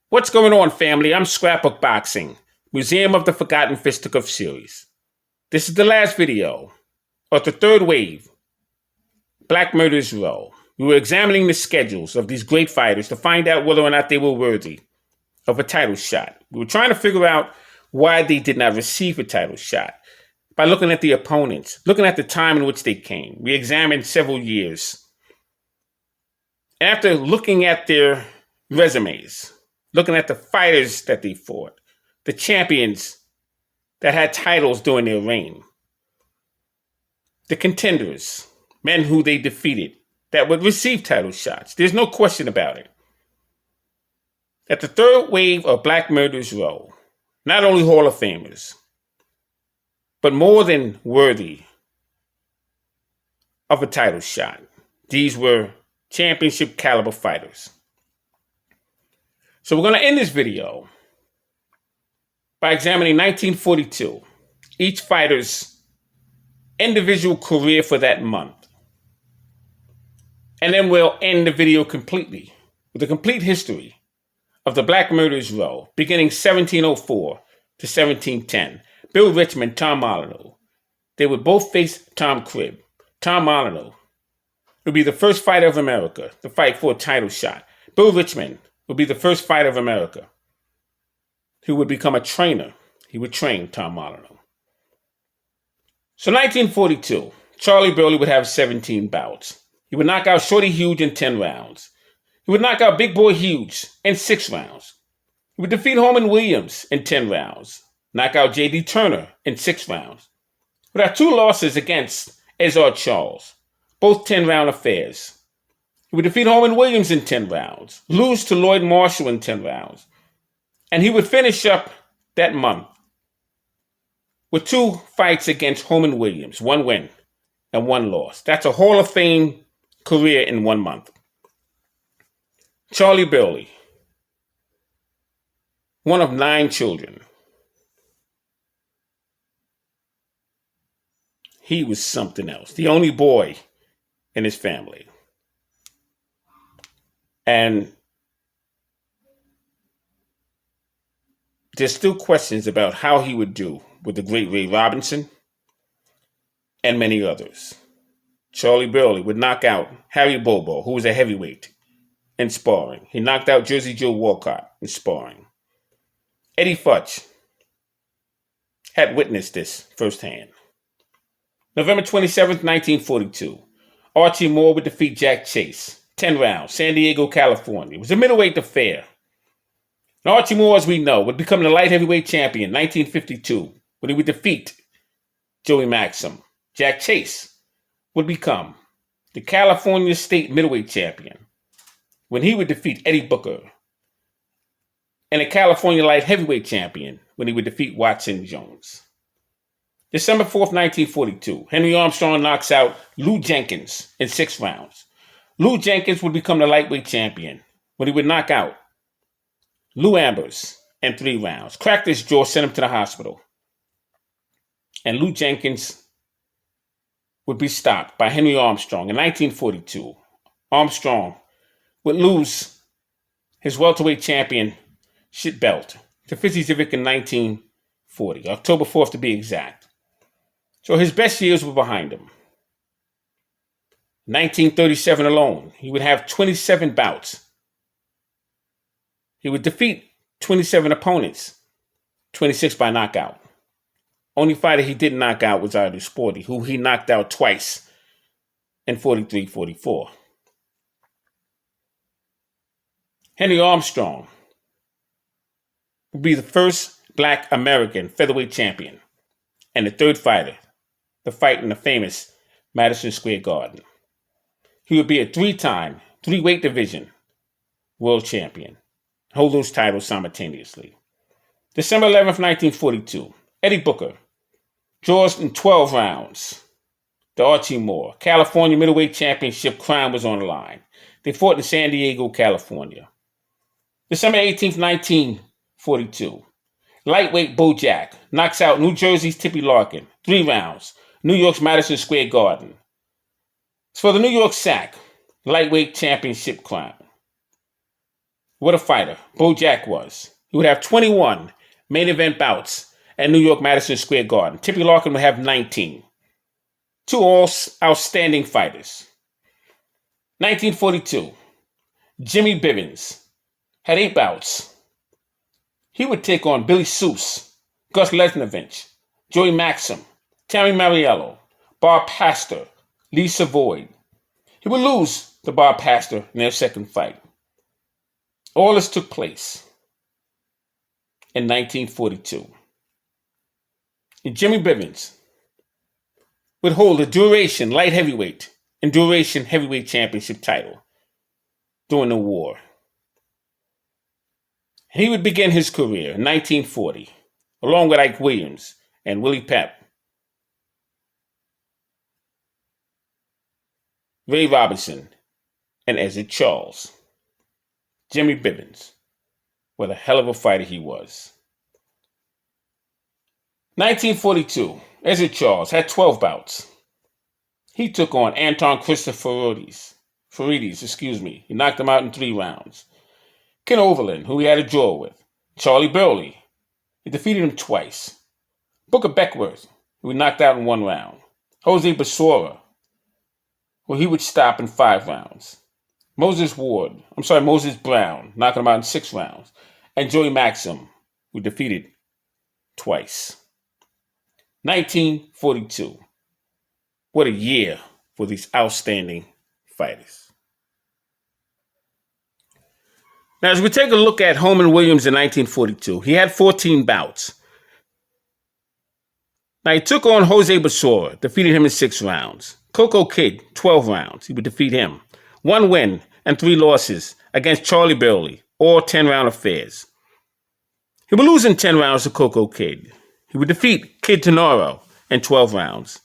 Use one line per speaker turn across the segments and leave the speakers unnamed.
What's going on, family? I'm Scrapbook Boxing, Museum of the Forgotten Fisticuff series. This is the last video of the third wave, Black Murdersrow. We were examining the schedules of these great fighters to find out whether or not they were worthy of a title shot. We were trying to figure out why they did not receive a title shot by looking at the opponents, looking at the time in which they came. We examined several years. After looking at their resumes, looking at the fighters that they fought, the champions that had titles during their reign, the contenders, men who they defeated that would receive title shots. There's no question about it. That the third wave of Black Murdersrow, not only Hall of Famers, but more than worthy of a title shot. These were championship caliber fighters. So we're going to end this video by examining 1942, each fighter's individual career for that month. And then we'll end the video completely with a complete history of the Black Murdersrow, beginning 1704 to 1710. Bill Richmond, Tom Molyneux. They would both face Tom Cribb. Tom Molyneux would be the first fighter of America to fight for a title shot. Bill Richmond would be the first fighter of America who would become a trainer. He would train Tom Molyneux. So 1942, Charlie Burley would have 17 bouts. He would knock out Shorty Hughes in 10 rounds. He would knock out Big Boy Hughes in 6 rounds. He would defeat Holman Williams in 10 rounds. Knock out J.D. Turner in 6 rounds. He would have 2 losses against Ezard Charles, both 10-round affairs. He would defeat Holman Williams in 10 rounds, lose to Lloyd Marshall in 10 rounds. And he would finish up that month with 2 fights against Holman Williams, 1 win and 1 loss. That's a Hall of Fame career in 1 month. Charlie Burley, one of 9 children. He was something else, the only boy in his family. And there's still questions about how he would do with the great Ray Robinson and many others. Charlie Burley would knock out Harry Bobo, who was a heavyweight, in sparring. He knocked out Jersey Joe Walcott in sparring. Eddie Futch had witnessed this firsthand. November 27th, 1942, Archie Moore would defeat Jack Chase, 10 rounds, San Diego, California. It was a middleweight affair. And Archie Moore, as we know, would become the light heavyweight champion in 1952 when he would defeat Joey Maxim. Jack Chase would become the California State middleweight champion when he would defeat Eddie Booker, and a California light heavyweight champion when he would defeat Watson Jones. December 4th, 1942, Henry Armstrong knocks out Lou Jenkins in 6 rounds. Lou Jenkins would become the lightweight champion when he would knock out Lou Ambers in 3 rounds. Cracked his jaw, sent him to the hospital. And Lou Jenkins would be stopped by Henry Armstrong in 1942. Armstrong would lose his welterweight championship belt to Fitzy Zivik in 1940, October 4th to be exact. So his best years were behind him. 1937 alone, he would have 27 bouts. He would defeat 27 opponents, 26 by knockout. Only fighter he didn't knock out was Artie Sporty, who he knocked out twice in 43-44. Henry Armstrong would be the first Black American featherweight champion and the 3rd fighter to fight in the famous Madison Square Garden. He would be a 3-time, 3-weight division world champion. Hold those titles simultaneously. December 11th, 1942, Eddie Booker draws in 12 rounds to Archie Moore. California middleweight championship crown was on the line. They fought in San Diego, California. December 18th, 1942, lightweight Bo Jack knocks out New Jersey's Tippy Larkin, 3 rounds, New York's Madison Square Garden. It's for the New York SAC lightweight championship crown. What a fighter Bojack was. He would have 21 main event bouts at New York Madison Square Garden. Tippy Larkin would have 19. Two all outstanding fighters. 1942, Jimmy Bivens had 8 bouts. He would take on Billy Seuss, Gus Lesnovich, Joey Maxim, Tammy Mariello, Bob Pastor, Lee Savoy. He would lose to Bob Pastor in their second fight. All this took place in 1942. And Jimmy Bivens would hold the duration light heavyweight and duration heavyweight championship title during the war. And he would begin his career in 1940, along with Ike Williams and Willie Pep, Ray Robinson, and Ezra Charles. Jimmy Bivens, what a hell of a fighter he was. 1942, Ezra Charles had 12 bouts. He took on Anton Farides. He knocked him out in 3 rounds. Ken Overland, who he had a draw with. Charlie Burley, he defeated him twice. Booker Beckworth, who he knocked out in 1 round. Jose Basora, who he would stop in 5 rounds. Moses Brown, knocking him out in 6 rounds. And Joey Maxim, who defeated twice. 1942. What a year for these outstanding fighters. Now, as we take a look at Holman Williams in 1942, he had 14 bouts. Now, he took on Jose Basora, defeated him in 6 rounds. Coco Kid, 12 rounds. He would defeat him. 1 win and 3 losses against Charlie Burley, all 10-round affairs. He would lose in 10 rounds to Coco Kid. He would defeat Kid Tenoro in 12 rounds.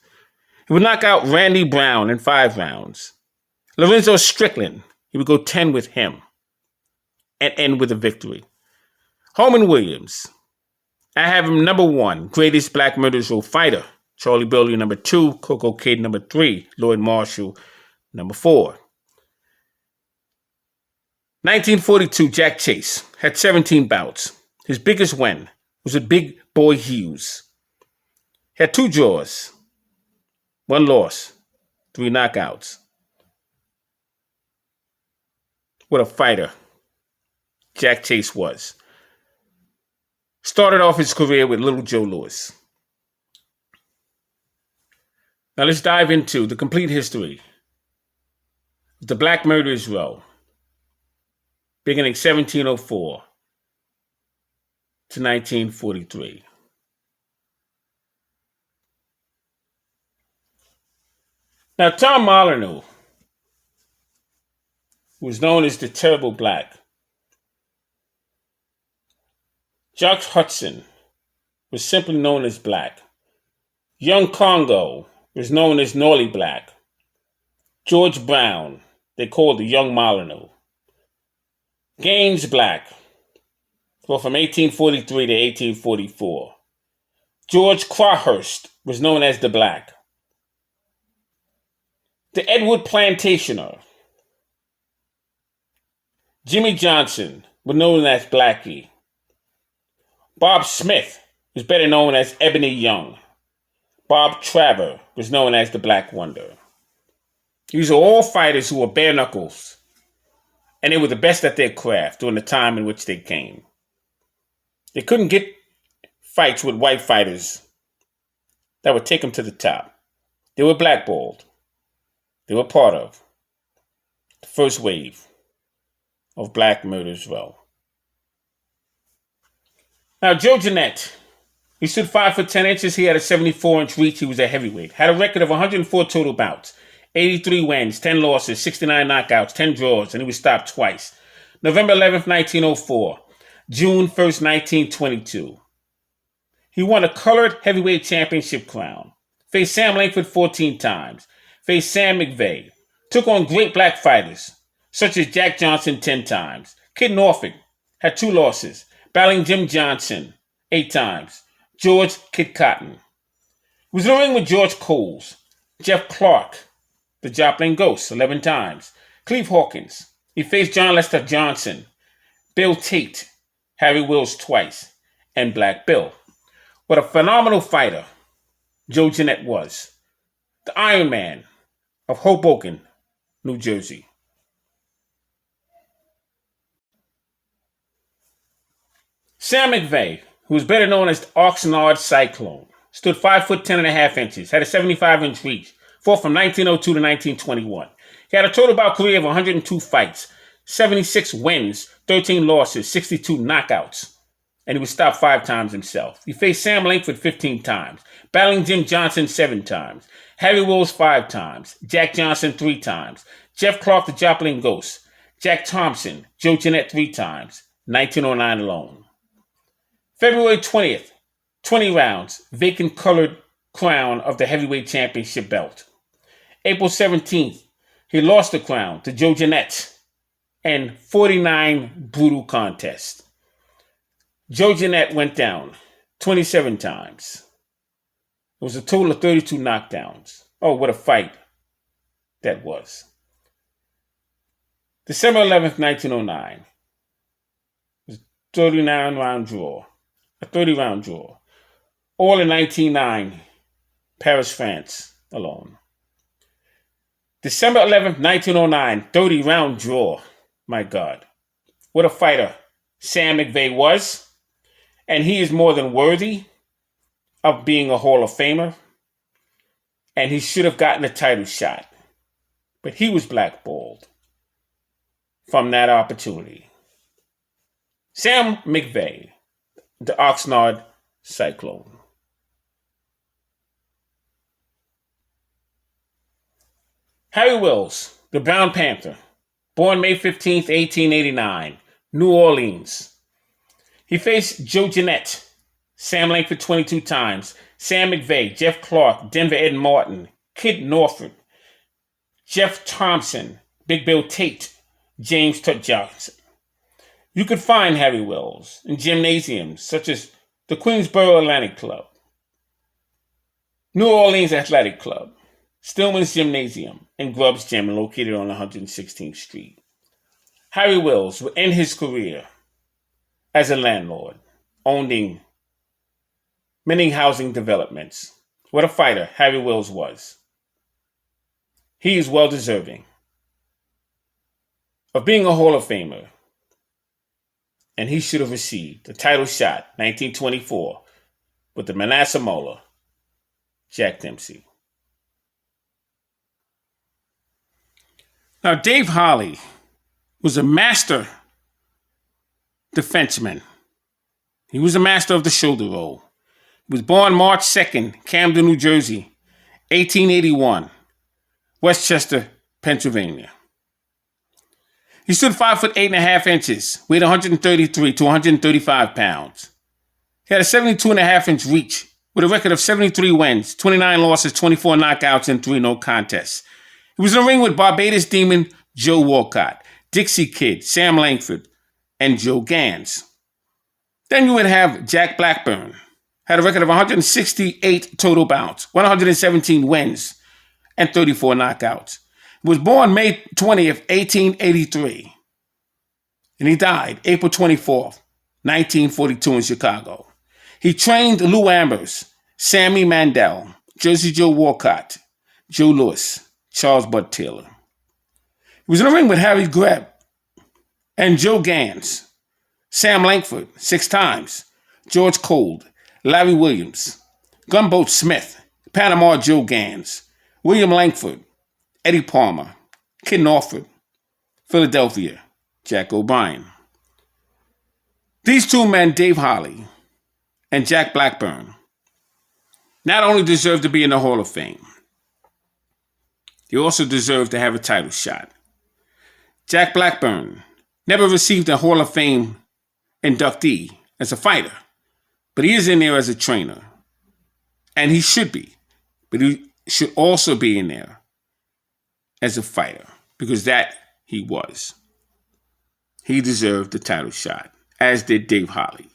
He would knock out Randy Brown in 5 rounds. Lorenzo Strickland, he would go 10 with him and end with a victory. Holman Williams, I have him number 1, greatest black Murdersrow fighter. Charlie Burley, number 2. Coco Kid, number 3. Lloyd Marshall, number 4. 1942, Jack Chase had 17 bouts. His biggest win was with Big Boy Hughes. He had 2 draws, 1 loss, 3 knockouts. What a fighter Jack Chase was. Started off his career with Little Joe Louis. Now let's dive into the complete history of the Black Murdersrow, beginning 1704 to 1943. Now, Tom Molyneux, who was known as the Terrible Black, Jacques Hudson was simply known as Black. Young Congo was known as Norley Black. George Brown, they called the Young Molyneux. Gaines Black, well, from 1843 to 1844. George Crawhurst was known as the Black. The Edward Plantationer. Jimmy Johnson was known as Blackie. Bob Smith was better known as Ebony Young. Bob Traver was known as the Black Wonder. These are all fighters who were bare knuckles, and they were the best at their craft during the time in which they came. They couldn't get fights with white fighters that would take them to the top. They were blackballed. They were part of the first wave of Black Murdersrow. Now, Joe Jeannette, he stood 5 foot 10 inches. He had a 74-inch reach. He was a heavyweight. Had a record of 104 total bouts, 83 wins, 10 losses, 69 knockouts, 10 draws, and he was stopped twice. November 11th, 1904. June 1st, 1922. He won a colored heavyweight championship crown. Faced Sam Langford 14 times. Faced Sam McVeigh. Took on great black fighters, such as Jack Johnson 10 times. Kid Norfolk had 2 losses. Battling Jim Johnson 8 times. George Kid Cotton. He was in the ring with George Coles. Jeff Clark, the Joplin Ghost, 11 times. Cleve Hawkins. He faced John Lester Johnson. Bill Tate, Harry Wills twice, and Black Bill. What a phenomenal fighter Joe Jeannette was. The Iron Man of Hoboken, New Jersey. Sam McVeigh, who was better known as the Oxnard Cyclone, stood 5 foot 10 and a half inches, had a 75-inch reach, fought from 1902 to 1921. He had a total bout career of 102 fights, 76 wins, 13 losses, 62 knockouts, and he was stopped 5 times himself. He faced Sam Langford 15 times, battling Jim Johnson 7 times, Harry Wills 5 times, Jack Johnson 3 times, Jeff Clark the Joplin Ghost, Jack Thompson, Joe Jeannette 3 times, 1909 alone. February 20th, 20 rounds, vacant colored crown of the heavyweight championship belt. April 17th, he lost the crown to Joe Jeannette in 49 brutal contests. Joe Jeannette went down 27 times. It was a total of 32 knockdowns. Oh, what a fight that was. December 11th, 1909. It was a 39-round draw. A 30-round draw. All in 1909, Paris, France alone. December 11th, 1909, 30-round draw. My God. What a fighter Sam McVeigh was. And he is more than worthy of being a Hall of Famer. And he should have gotten a title shot. But he was blackballed from that opportunity. Sam McVeigh, the Oxnard Cyclone. Harry Wills, the Brown Panther, born May 15th, 1889, New Orleans. He faced Joe Jeannette, Sam Langford 22 times, Sam McVeigh, Jeff Clark, Denver Ed Martin, Kid Norford, Jeff Thompson, Big Bill Tate, James Tut Johnson. You could find Harry Wills in gymnasiums such as the Queensboro Atlantic Club, New Orleans Athletic Club, Stillman's Gymnasium, and Grubb's Gym located on 116th Street. Harry Wills would end his career as a landlord, owning many housing developments. What a fighter Harry Wills was. He is well deserving of being a Hall of Famer. And he should have received the title shot, 1924, with the Manasseh Molar, Jack Dempsey. Now, Dave Holly was a master defenseman. He was a master of the shoulder roll. He was born March 2nd, Camden, New Jersey, 1881, Westchester, Pennsylvania. He stood 5 foot 8 and a half inches, weighed 133 to 135 pounds. He had a 72 and a half inch reach with a record of 73 wins, 29 losses, 24 knockouts, and 3 no contests. He was in the ring with Barbados Demon Joe Walcott, Dixie Kid, Sam Langford, and Joe Gans. Then you would have Jack Blackburn, had a record of 168 total bouts, 117 wins, and 34 knockouts. He was born May 20th, 1883, and he died April 24th, 1942 in Chicago. He trained Lou Ambers, Sammy Mandel, Jersey Joe Walcott, Joe Louis, Charles Bud Taylor. He was in the ring with Harry Greb and Joe Gans, Sam Langford 6 times, George Cold, Larry Williams, Gunboat Smith, Panama Joe Gans, William Langford, Eddie Palmer, Kid Norford, Philadelphia, Jack O'Brien. These two men, Dave Holly and Jack Blackburn, not only deserve to be in the Hall of Fame, they also deserve to have a title shot. Jack Blackburn never received a Hall of Fame inductee as a fighter, but he is in there as a trainer. And he should be, but he should also be in there as a fighter, because that he was. He deserved the title shot, as did Dave Holly.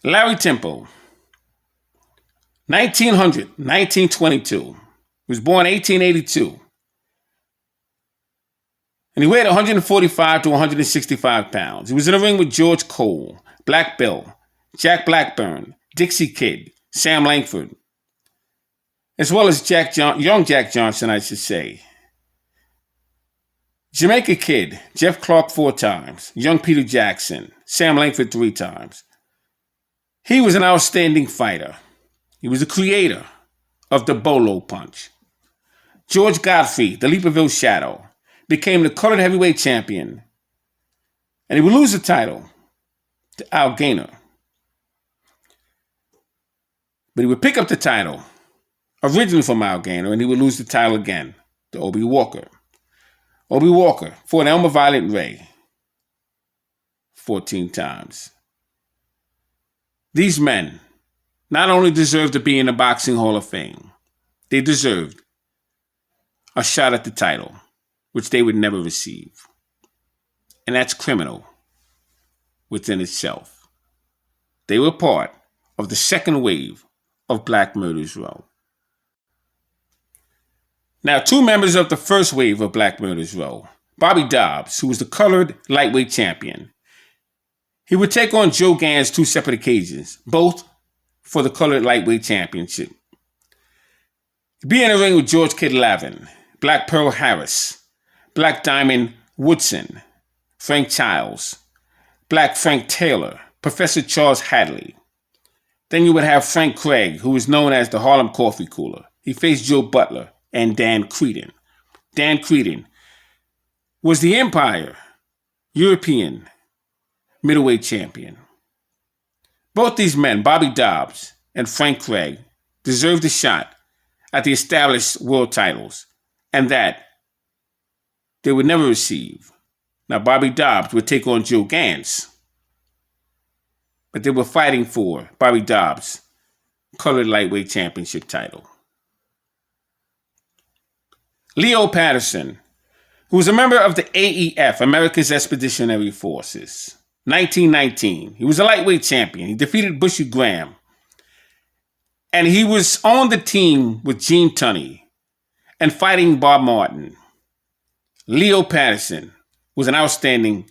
Larry Temple, 1922, was born 1882. And he weighed 145 to 165 pounds. He was in the ring with George Cole, Black Bill, Jack Blackburn, Dixie Kid, Sam Langford, as well as young Jack Johnson, I should say. Jamaica Kid, Jeff Clark 4 times, young Peter Jackson, Sam Langford 3 times. He was an outstanding fighter. He was the creator of the Bolo Punch. George Godfrey, the Leaperville Shadow, became the colored heavyweight champion, and he would lose the title to Al Gaynor. But he would pick up the title, originally from Al Gaynor, and he would lose the title again to Obie Walker. Obie Walker fought Elmer Violet Ray 14 times. These men not only deserved to be in the Boxing Hall of Fame, they deserved a shot at the title, which they would never receive. And that's criminal within itself. They were part of the second wave of Black Murdersrow. Now, 2 members of the first wave of Black Murdersrow, Bobby Dobbs, who was the colored lightweight champion, he would take on Joe Gans 2 separate occasions, both for the colored lightweight championship. He'd be in the ring with George Kid Lavin, Black Pearl Harris, Black Diamond Woodson, Frank Childs, Black Frank Taylor, Professor Charles Hadley. Then you would have Frank Craig, who was known as the Harlem Coffee Cooler. He faced Joe Butler and Dan Creedon. Dan Creedon was the Empire European middleweight champion. Both these men, Bobby Dobbs and Frank Craig, deserved a shot at the established world titles, and that they would never receive. Now, Bobby Dobbs would take on Joe Gans, but they were fighting for Bobby Dobbs' colored lightweight championship title. Leo Patterson, who was a member of the AEF, America's Expeditionary Forces, 1919. He was a lightweight champion. He defeated Bushy Graham. And he was on the team with Gene Tunney and fighting Bob Martin. Leo Patterson was an outstanding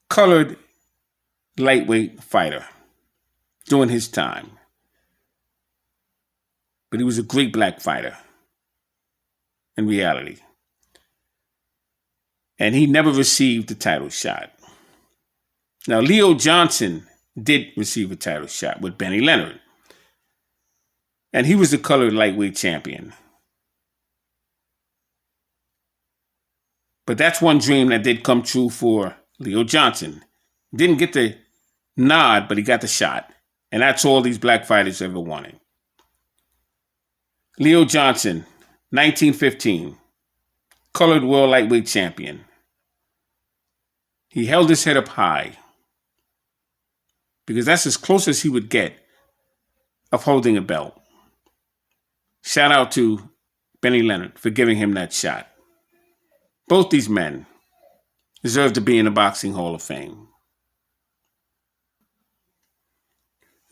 colored lightweight fighter during his time. But he was a great black fighter in reality. And he never received the title shot. Now, Leo Johnson did receive a title shot with Benny Leonard. And he was the colored lightweight champion. But that's one dream that did come true for Leo Johnson. Didn't get the nod, but he got the shot. And that's all these black fighters ever wanted. Leo Johnson, 1915, colored world lightweight champion. He held his head up high because that's as close as he would get of holding a belt. Shout out to Benny Leonard for giving him that shot. Both these men deserve to be in the Boxing Hall of Fame.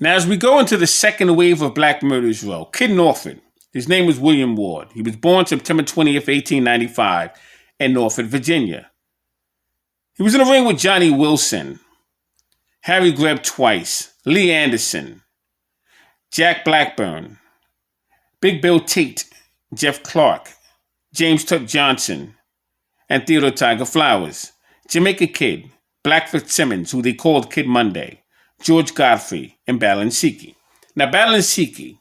Now, as we go into the second wave of Black Murdersrow, Kid Norfolk, his name was William Ward. He was born September 20th, 1895 in Norfolk, Virginia. He was in the ring with Johnny Wilson, Harry Greb twice, Lee Anderson, Jack Blackburn, Big Bill Tate, Jeff Clark, James Tuck Johnson, and Theodore Tiger Flowers, Jamaica Kid, Black Fitzsimmons, who they called Kid Monday, George Godfrey, and Balansiki. Now, Balansiki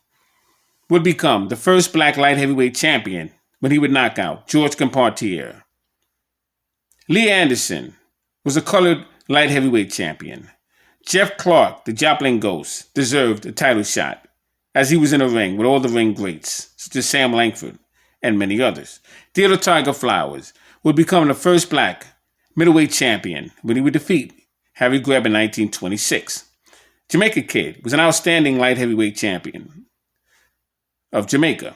would become the first black light heavyweight champion when he would knock out George Compartier. Lee Anderson was a colored light heavyweight champion. Jeff Clark, the Joplin Ghost, deserved a title shot as he was in a ring with all the ring greats, such as Sam Langford and many others. Theodore Tiger Flowers would become the first black middleweight champion when he would defeat Harry Greb in 1926. Jamaica Kid was an outstanding light heavyweight champion of Jamaica.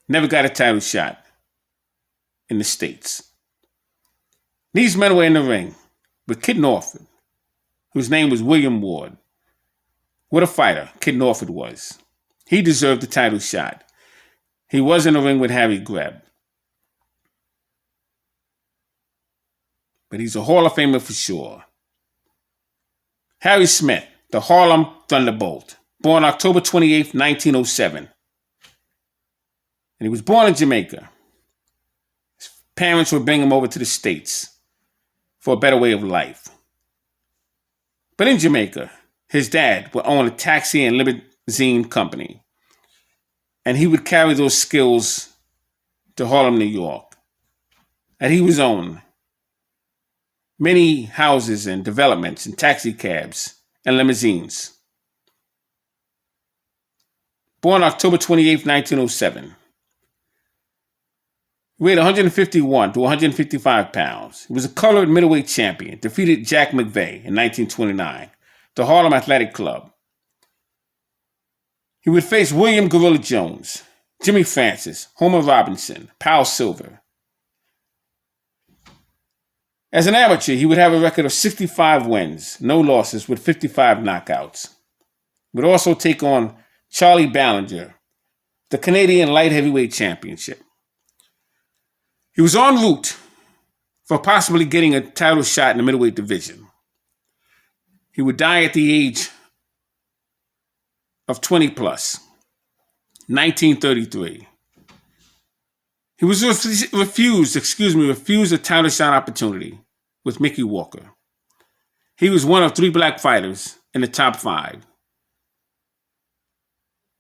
Never got a title shot in the States. These men were in the ring with Kid Norfolk, whose name was William Ward. What a fighter Kid Norfolk was. He deserved the title shot. He was in the ring with Harry Greb. but he's a Hall of Famer for sure. Harry Smith, the Harlem Thunderbolt, born October 28, 1907. And he was born in Jamaica. His parents would bring him over to the States for a better way of life. But in Jamaica, his dad would own a taxi and limousine company. And he would carry those skills to Harlem, New York. And he was owned many houses and developments and taxi cabs and limousines. Born October 28, 1907. Weighed 151 to 155 pounds. He was a colored middleweight champion, defeated Jack McVeigh in 1929, the Harlem Athletic Club. He would face William Gorilla Jones, Jimmy Francis, Homer Robinson, Powell Silver. As an amateur, he would have a record of 65 wins, no losses, with 55 knockouts. He would also take on Charlie Ballinger, the Canadian Light Heavyweight Championship. He was en route for possibly getting a title shot in the middleweight division. He would die at the age of 20 plus, 1933. He was refused a title shot opportunity with Mickey Walker. He was one of 3 black fighters in the top 5.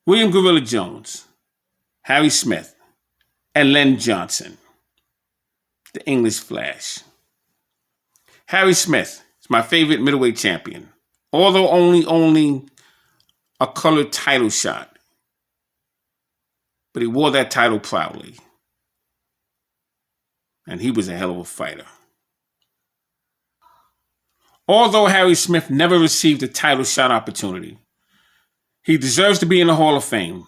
William Gorilla Jones, Harry Smith, and Len Johnson, the English Flash. Harry Smith is my favorite middleweight champion, although only a colored title shot. But he wore that title proudly. And he was a hell of a fighter. Although Harry Smith never received a title shot opportunity, he deserves to be in the Hall of Fame.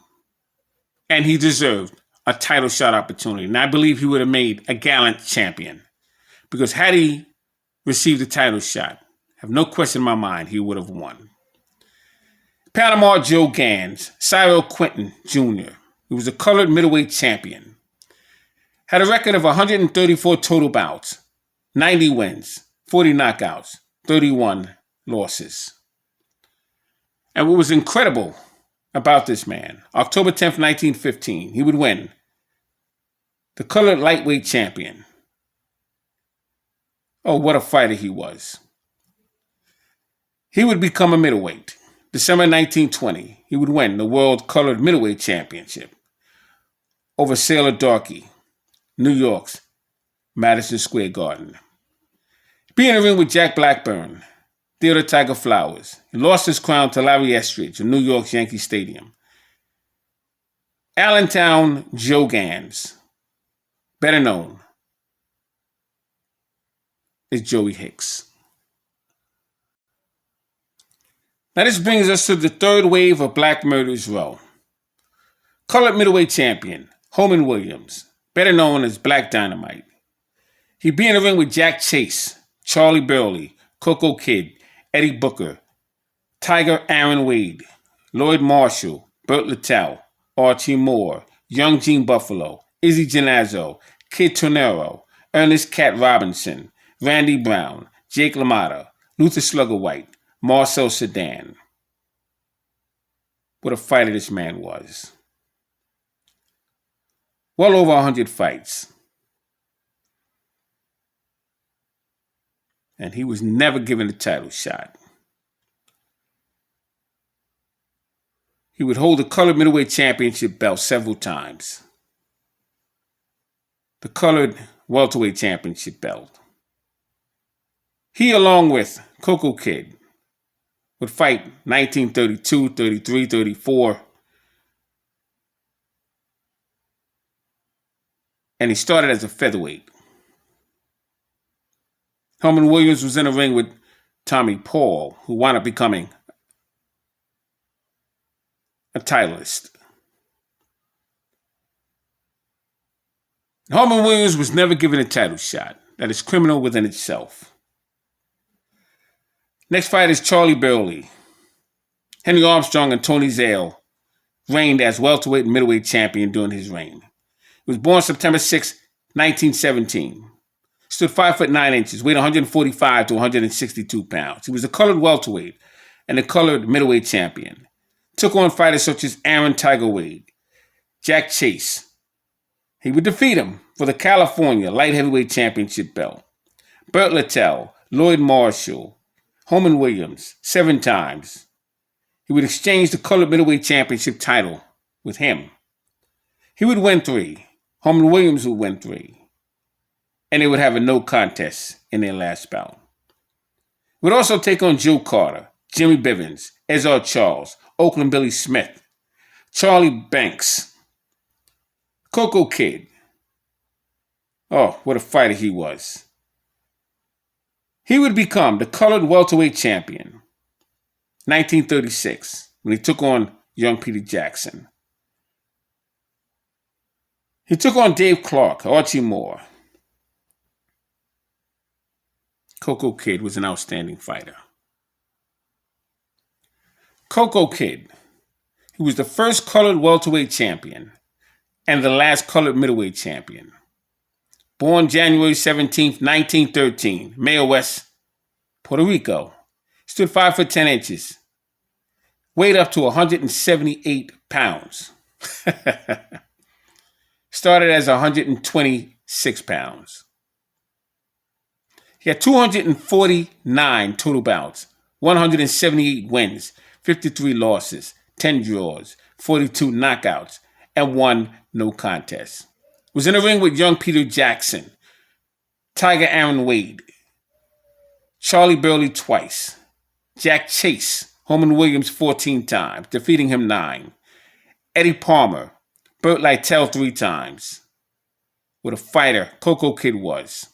And he deserved a title shot opportunity. And I believe he would have made a gallant champion. Because had he received a title shot, I have no question in my mind he would have won. Panama Joe Gans, Cyril Quinton Jr., who was a colored middleweight champion, had a record of 134 total bouts, 90 wins, 40 knockouts, 31 losses. And what was incredible about this man, October 10th, 1915, he would win the colored lightweight champion. Oh, what a fighter he was. He would become a middleweight. December 1920, he would win the World Colored Middleweight Championship over Sailor Darkey, New York's Madison Square Garden. Being in the ring with Jack Blackburn, Theodore Tiger Flowers, he lost his crown to Larry Estridge in New York's Yankee Stadium. Allentown Joe Gans, better known as Joey Hicks. Now this brings us to the third wave of Black Murdersrow. Colored middleweight champion, Holman Williams, better known as Black Dynamite. He'd be in the ring with Jack Chase, Charlie Burley, Coco Kid, Eddie Booker, Tiger Aaron Wade, Lloyd Marshall, Burt Littell, Archie Moore, Young Gene Buffalo, Izzy Genazzo, Kid Tornero, Ernest Cat Robinson, Randy Brown, Jake LaMotta, Luther Slugger White, Marcel Sedan. What a fighter this man was. Well over 100 fights. And he was never given a title shot. He would hold the colored middleweight championship belt several times. The colored welterweight championship belt. He, along with Coco Kid, would fight 1932, 33, 34. And he started as a featherweight. Holman Williams was in a ring with Tommy Paul, who wound up becoming a titleist. Holman Williams was never given a title shot. That is criminal within itself. Next fight is Charlie Burley. Henry Armstrong and Tony Zale reigned as welterweight and middleweight champion during his reign. He was born September 6, 1917. Stood 5'9", weighed 145 to 162 pounds. He was a colored welterweight and a colored middleweight champion. Took on fighters such as Aaron Tiger Wade, Jack Chase. He would defeat him for the California Light Heavyweight Championship belt. Burt Littell, Lloyd Marshall, Holman Williams, 7 times. He would exchange the colored middleweight championship title with him. He would win 3. Holman Williams would win 3. And they would have a no contest in their last bout. He would also take on Joe Carter, Jimmy Bivens, Ezard Charles, Oakland Billy Smith, Charlie Banks, Coco Kid. Oh, what a fighter he was. He would become the colored welterweight champion, 1936, when he took on young Peter Jackson. He took on Dave Clark, Archie Moore. Coco Kid was an outstanding fighter. Coco Kid, he was the first colored welterweight champion and the last colored middleweight champion. Born January 17th, 1913, Mayo West, Puerto Rico. Stood 5'10", weighed up to 178 pounds. Started as 126 pounds. He had 249 total bouts, 178 wins, 53 losses, 10 draws, 42 knockouts, and 1 no contest. Was in the ring with young Peter Jackson, Tiger Aaron Wade, Charlie Burley twice, Jack Chase, Holman Williams 14 times, defeating him 9, Eddie Palmer, Burt Littell 3 times. What a fighter Coco Kid was.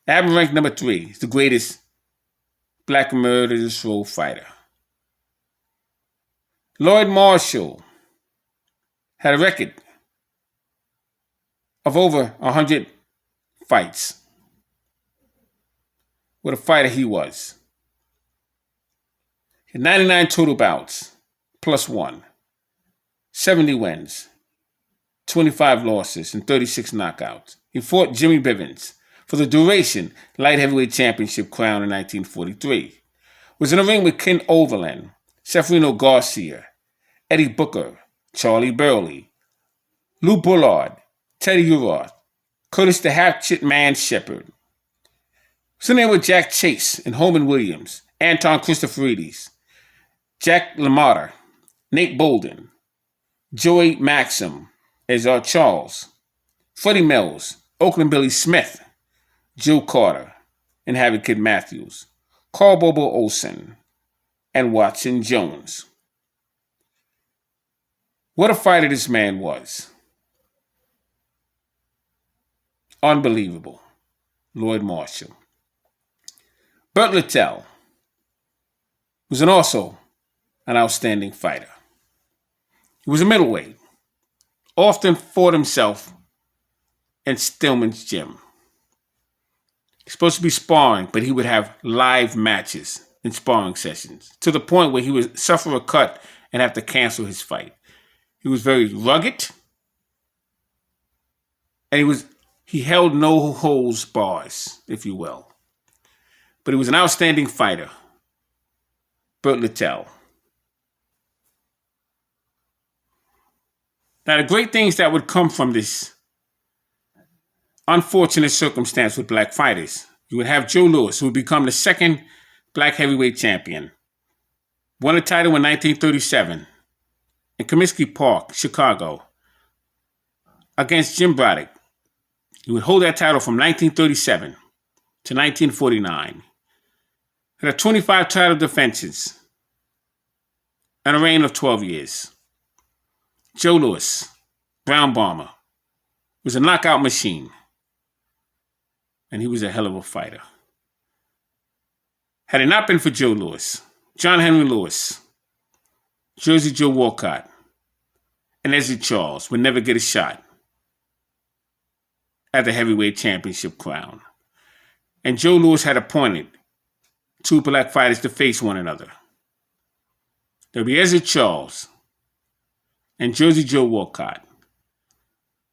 Having ranked number 3, is the greatest black Murdersrow fighter. Lloyd Marshall had a record of over 100 fights. What a fighter he was. He had 99 total bouts, plus 1, 70 wins, 25 losses, and 36 knockouts. He fought Jimmy Bivens for the duration light heavyweight championship crown in 1943. Was in a ring with Ken Overland, Seferino Garcia, Eddie Booker, Charlie Burley, Lou Bullard, Teddy Urath, Curtis the Hatchet Man Shepherd. Was in there with Jack Chase and Holman Williams, Anton Christopheridis, Jack LaMotta, Nate Bolden, Joey Maxim, Ezard Charles, Freddie Mills, Oakland Billy Smith, Joe Carter, and Harry Kid Matthews, Carl Bobo Olsen, and Watson Jones. What a fighter this man was. Unbelievable. Lloyd Marshall. Burt Littell was also an outstanding fighter. He was a middleweight. Often fought himself in Stillman's gym. He's supposed to be sparring, but he would have live matches in sparring sessions to the point where he would suffer a cut and have to cancel his fight. He was very rugged, and he held no holds bars, if you will. But he was an outstanding fighter, Burt Littell. Now, the great things that would come from this unfortunate circumstance with black fighters, you would have Joe Louis, who would become the second black heavyweight champion. Won a title in 1937 in Comiskey Park, Chicago, against Jim Braddock. He would hold that title from 1937 to 1949. Had 25 title defenses and a reign of 12 years. Joe Louis, Brown Bomber, was a knockout machine, and he was a hell of a fighter. Had it not been for Joe Louis, John Henry Lewis, Jersey Joe Walcott, and Ezzy Charles would never get a shot at the heavyweight championship crown. And Joe Louis had appointed 2 black fighters to face one another. There would be Ezzy Charles and Jersey Joe Walcott.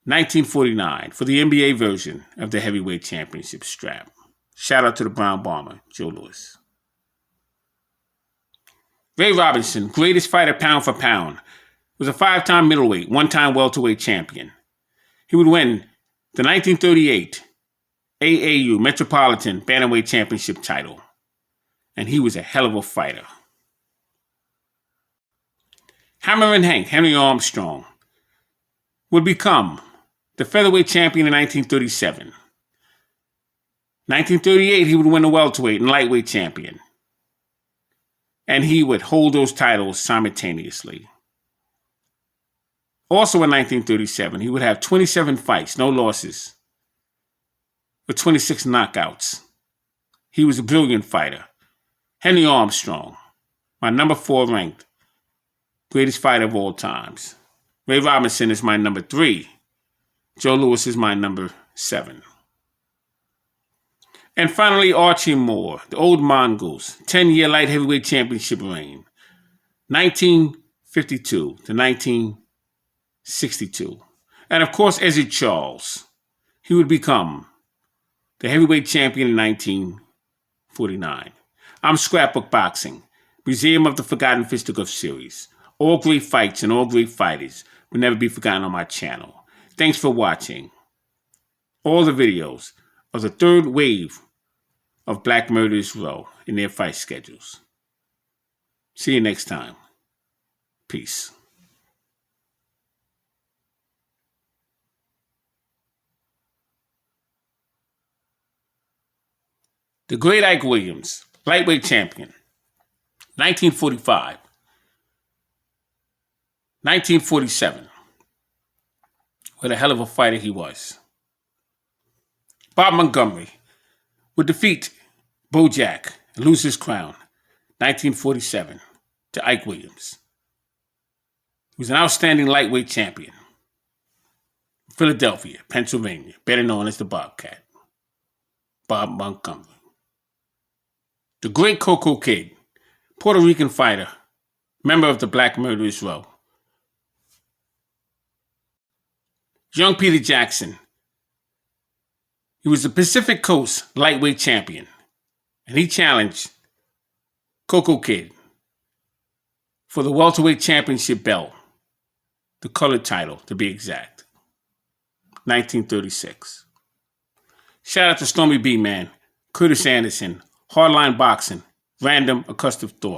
1949, for the NBA version of the heavyweight championship strap. Shout out to the Brown Bomber, Joe Louis. Ray Robinson, greatest fighter pound for pound, was a 5-time middleweight, 1-time welterweight champion. He would win the 1938 AAU Metropolitan Bantamweight Championship title. And he was a hell of a fighter. Hammerin' Hank, Henry Armstrong, would become the featherweight champion in 1937. 1938, he would win the welterweight and lightweight champion. And he would hold those titles simultaneously. Also in 1937, he would have 27 fights, no losses, with 26 knockouts. He was a brilliant fighter. Henry Armstrong, my number 4 ranked greatest fighter of all times. Ray Robinson is my number 3. Joe Louis is my number 7. And finally, Archie Moore, the old Mongoose, 10-year light heavyweight championship reign, 1952 to 1962. And of course, Ezzard Charles. He would become the heavyweight champion in 1949. I'm Scrapbook Boxing, Museum of the Forgotten Fisticuff series. All great fights and all great fighters will never be forgotten on my channel. Thanks for watching all the videos of the third wave of Black Murdersrow in their fight schedules. See you next time. Peace. The Great Ike Williams, lightweight champion, 1945, 1947. What a hell of a fighter he was. Bob Montgomery would defeat Bojack and lose his crown, 1947, to Ike Williams. He was an outstanding lightweight champion. Philadelphia, Pennsylvania, better known as the Bobcat. Bob Montgomery. The Great Coco Kid, Puerto Rican fighter, member of the Black Murdersrow. Young Peter Jackson. He was the Pacific Coast lightweight champion, and he challenged Coco Kid for the welterweight championship belt, the colored title to be exact, 1936. Shout out to Stormy B. Man, Curtis Anderson, Hardline Boxing, Random Accustive Thoughts.